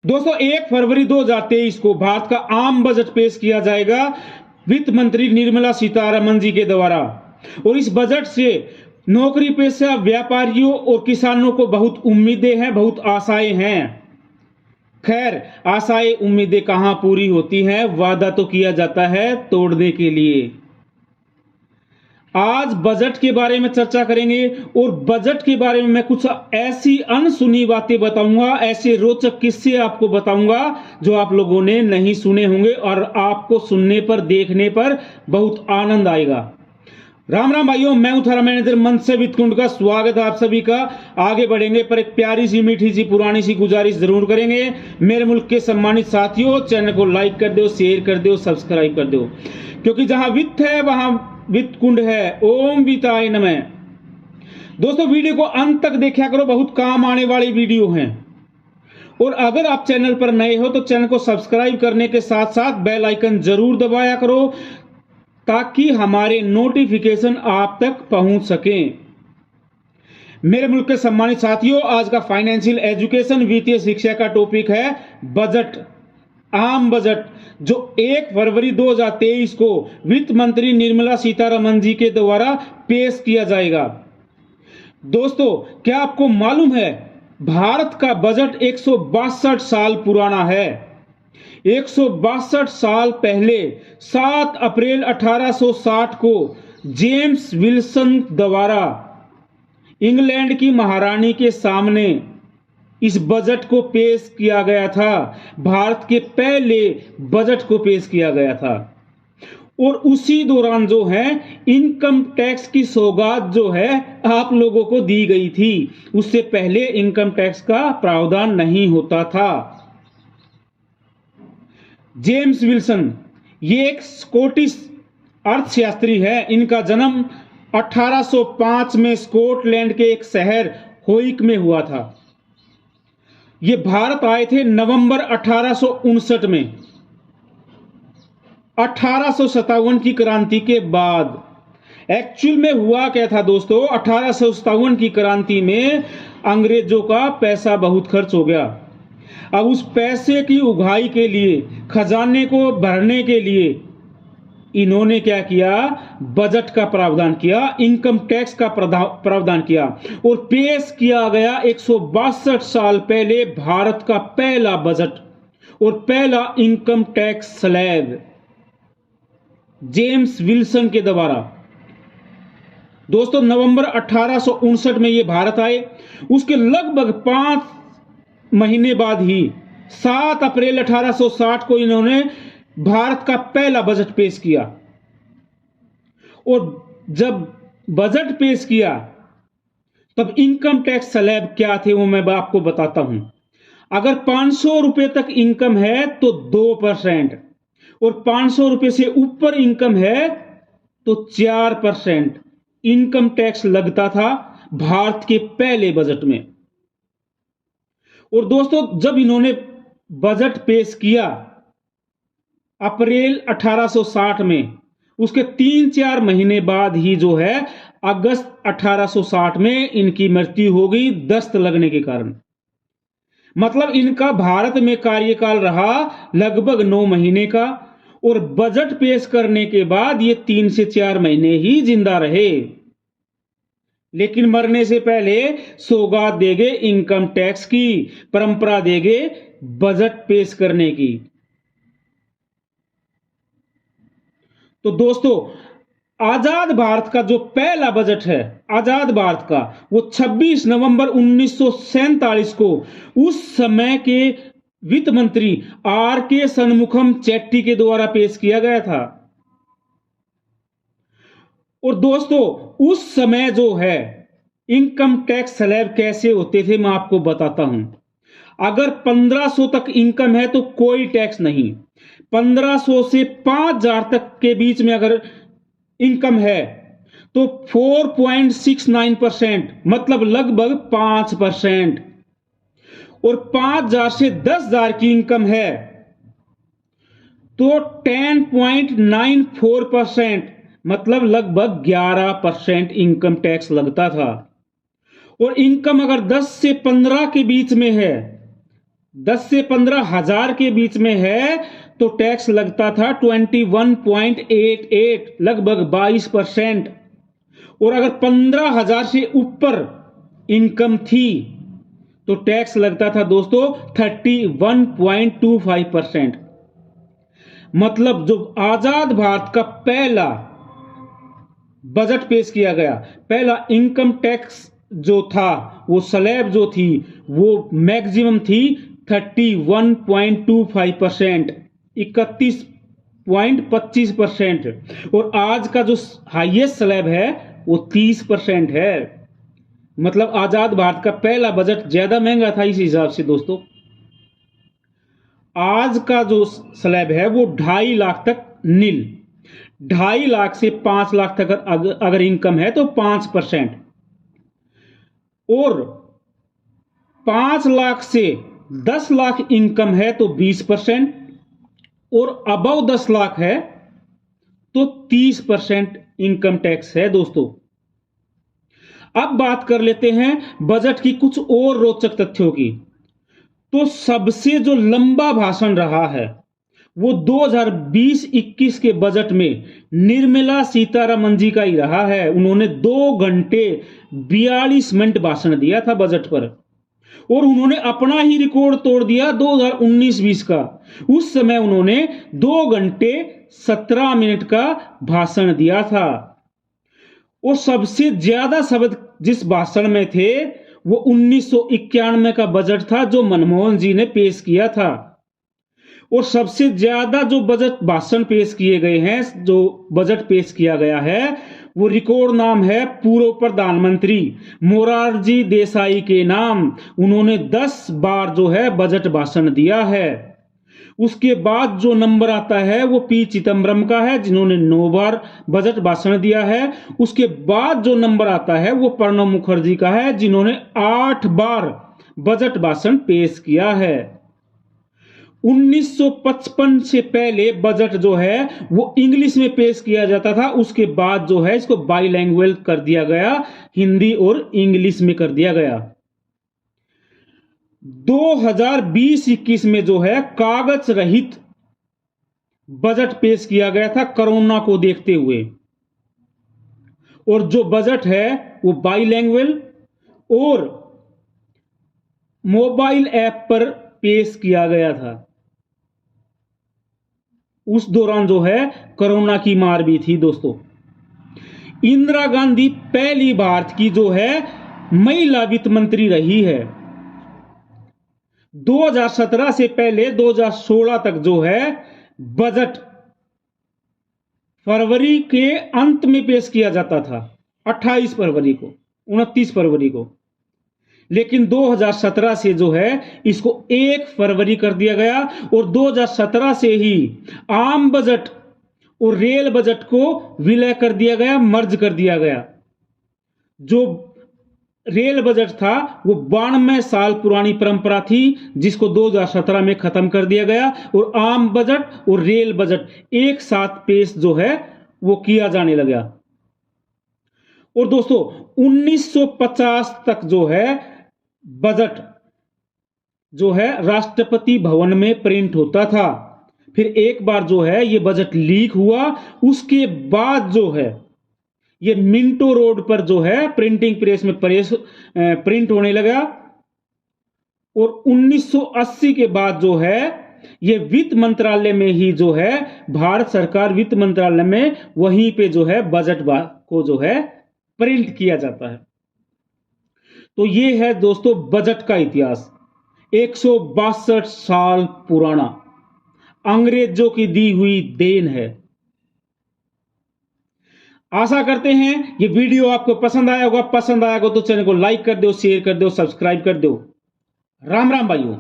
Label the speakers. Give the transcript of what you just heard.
Speaker 1: दोस्तों 1 फरवरी 2023 को भारत का आम बजट पेश किया जाएगा वित्त मंत्री निर्मला सीतारमण जी के द्वारा। और इस बजट से नौकरी पेशा व्यापारियों और किसानों को बहुत उम्मीदें हैं, बहुत आशाएं हैं। खैर, आशाएं उम्मीदें कहां पूरी होती हैं, वादा तो किया जाता है तोड़ने के लिए। आज बजट के बारे में चर्चा करेंगे और बजट के बारे में मैं कुछ ऐसी अनसुनी बातें बताऊंगा, ऐसे रोचक किस्से आपको बताऊंगा जो आप लोगों ने नहीं सुने होंगे और आपको सुनने पर, देखने पर बहुत आनंद आएगा। राम राम भाइयों, मैं हूं थारा मैनेजर मंच से वित्तकुंड का स्वागत है आप सभी का। आगे बढ़ेंगे पर एक प्यारी सी, मीठी सी, पुरानी सी गुजारिश जरूर करेंगे। मेरे मुल्क के सम्मानित साथियों, चैनल को लाइक कर दो, शेयर कर दो, सब्सक्राइब कर दो, क्योंकि जहां वित्त है वहां वित्तकुंड है। ओम वित्ताय नमः। दोस्तों वीडियो को अंत तक देखा करो, बहुत काम आने वाली वीडियो हैं। और अगर आप चैनल पर नए हो तो चैनल को सब्सक्राइब करने के साथ साथ बेल आइकन जरूर दबाया करो ताकि हमारे नोटिफिकेशन आप तक पहुंच सकें। मेरे मुल्क के सम्मानित साथियों, आज का फाइनेंशियल एजुकेशन, वित्तीय शिक्षा का टॉपिक है बजट, आम बजट, जो 1 फरवरी 2023 को वित्त मंत्री निर्मला सीतारमण जी के द्वारा पेश किया जाएगा। दोस्तों, क्या आपको मालूम है भारत का बजट 162 साल पुराना है। 162 साल पहले 7 अप्रैल 1860 को जेम्स विल्सन द्वारा इंग्लैंड की महारानी के सामने इस बजट को पेश किया गया था। भारत के पहले बजट को पेश किया गया था। और उसी दौरान जो है इनकम टैक्स की सौगात जो है आप लोगों को दी गई थी। उससे पहले इनकम टैक्स का प्रावधान नहीं होता था। जेम्स विल्सन ये एक स्कॉटिश अर्थशास्त्री है। इनका जन्म 1805 में स्कॉटलैंड के एक शहर होइक में हुआ था। ये भारत आए थे नवंबर 1859 में, 1857 की क्रांति के बाद। एक्चुअल में हुआ क्या था दोस्तों, 1857 की क्रांति में अंग्रेजों का पैसा बहुत खर्च हो गया। अब उस पैसे की उगाही के लिए, खजाने को भरने के लिए इन्होंने क्या किया, बजट का प्रावधान किया, इनकम टैक्स का प्रावधान किया और पेश किया गया 162 साल पहले भारत का पहला बजट और पहला income tax slab James Wilson के द्वारा। दोस्तों, नवंबर 1859 में ये भारत आए। उसके लगभग 5 महीने बाद ही 7 अप्रैल 1860 को इन्होंने भारत का पहला बजट पेश किया। और जब बजट पेश किया तब इनकम टैक्स स्लैब क्या थे वो मैं आपको बताता हूं। अगर 500 रुपए तक इनकम है तो 2% और 500 रुपए से ऊपर इनकम है तो 4% इनकम टैक्स लगता था भारत के पहले बजट में। और दोस्तों, जब इन्होंने बजट पेश किया अप्रैल 1860 में, उसके 3-4 महीने बाद ही जो है अगस्त 1860 में इनकी मृत्यु हो गई दस्त लगने के कारण। मतलब इनका भारत में कार्यकाल रहा लगभग 9 महीने का और बजट पेश करने के बाद ये 3 से 4 महीने ही जिंदा रहे। लेकिन मरने से पहले सौगात देगे इनकम टैक्स की, परंपरा देगे बजट पेश करने की। तो दोस्तों, आजाद भारत का जो पहला बजट है आजाद भारत का, वो 26 नवंबर 1947 को उस समय के वित्त मंत्री आर.के. शनमुखम चेट्टी के द्वारा पेश किया गया था। और दोस्तों, उस समय जो है इनकम टैक्स स्लैब कैसे होते थे मैं आपको बताता हूं। अगर 1500 तक इनकम है तो कोई टैक्स नहीं। 1500 से 5000 तक के बीच में अगर इनकम है तो 4.69%, मतलब लगभग 5%। और 5000 से 10,000 की इनकम है तो 10.94%, मतलब लगभग 11% इनकम टैक्स लगता था। और इनकम अगर 10 से 15 के बीच में है 10 से 15 हजार के बीच में है तो टैक्स लगता था 21.88, लगभग 22%। और अगर 15,000 से ऊपर इनकम थी तो टैक्स लगता था दोस्तों 31.25%। मतलब जो आजाद भारत का पहला बजट पेश किया गया, पहला इनकम टैक्स जो था, वो स्लैब जो थी वो मैक्सिमम थी 31.25%, 31.25%। और आज का जो हाईएस्ट स्लैब है वो 30% है। मतलब आजाद भारत का पहला बजट ज्यादा महंगा था इस हिसाब से दोस्तों। आज का जो स्लैब है वो 2.5 लाख तक नील, 2.5 लाख से 5 लाख तक अगर इनकम है तो 5%, और 5 लाख से 10 लाख इनकम है तो 20%, और अबव 10 लाख है तो 30% इनकम टैक्स है दोस्तों। अब बात कर लेते हैं बजट की कुछ और रोचक तथ्यों की। तो सबसे जो लंबा भाषण रहा है वो 2020-21 के बजट में निर्मला सीतारमण जी का ही रहा है। उन्होंने 2 घंटे 42 मिनट भाषण दिया था बजट पर, और उन्होंने अपना ही रिकॉर्ड तोड़ दिया 2019-20 का। उस समय उन्होंने 2 घंटे 17 मिनट का भाषण दिया था, और सबसे ज्यादा शब्द जिस भाषण में थे वो 1991 का बजट था जो मनमोहन जी ने पेश किया था। और सबसे ज्यादा जो बजट भाषण पेश किए गए हैं, जो बजट पेश किया गया है, वो रिकॉर्ड नाम है पूर्व प्रधानमंत्री मोरारजी देसाई के नाम। उन्होंने 10 बार जो है बजट भाषण दिया है। उसके बाद जो नंबर आता है वो पी चिदम्बरम का है, जिन्होंने 9 बार बजट भाषण दिया है। उसके बाद जो नंबर आता है वो प्रणब मुखर्जी का है, जिन्होंने 8 बार बजट भाषण पेश किया है। 1955 से पहले बजट जो है वो इंग्लिश में पेश किया जाता था। उसके बाद जो है इसको बाईलैंग्वेज कर दिया गया, हिंदी और इंग्लिश में कर दिया गया। 2020-21 में जो है कागज रहित बजट पेश किया गया था कोरोना को देखते हुए, और जो बजट है वो बाईलैंग्वेज और मोबाइल ऐप पर पेश किया गया था। उस दौरान जो है कोरोना की मार भी थी दोस्तों। इंदिरा गांधी पहली भारत की जो है महिला वित्त मंत्री रही है। 2017 से पहले 2016 तक जो है बजट फरवरी के अंत में पेश किया जाता था, 28 फरवरी को, 29 फरवरी को। लेकिन 2017 से जो है इसको 1 फरवरी कर दिया गया, और 2017 से ही आम बजट और रेल बजट को विलय कर दिया गया, मर्ज कर दिया गया। जो रेल बजट था वो 92 साल पुरानी परंपरा थी, जिसको 2017 में खत्म कर दिया गया, और आम बजट और रेल बजट एक साथ पेश जो है वो किया जाने लगा। और दोस्तों 1950 तक जो है बजट जो है राष्ट्रपति भवन में प्रिंट होता था। फिर एक बार जो है ये बजट लीक हुआ, उसके बाद जो है ये मिंटो रोड पर जो है प्रिंटिंग प्रेस में प्रिंट होने लगा। और 1980 के बाद जो है ये वित्त मंत्रालय में ही जो है भारत सरकार वित्त मंत्रालय में वहीं पे जो है बजट को जो है प्रिंट किया जाता है। तो ये है दोस्तों बजट का इतिहास, 162 साल पुराना, अंग्रेजों की दी हुई देन है। आशा करते हैं ये वीडियो आपको पसंद आया होगा। पसंद आया हो तो चैनल को लाइक कर दो, शेयर कर दो, सब्सक्राइब कर दो। राम राम भाइयों।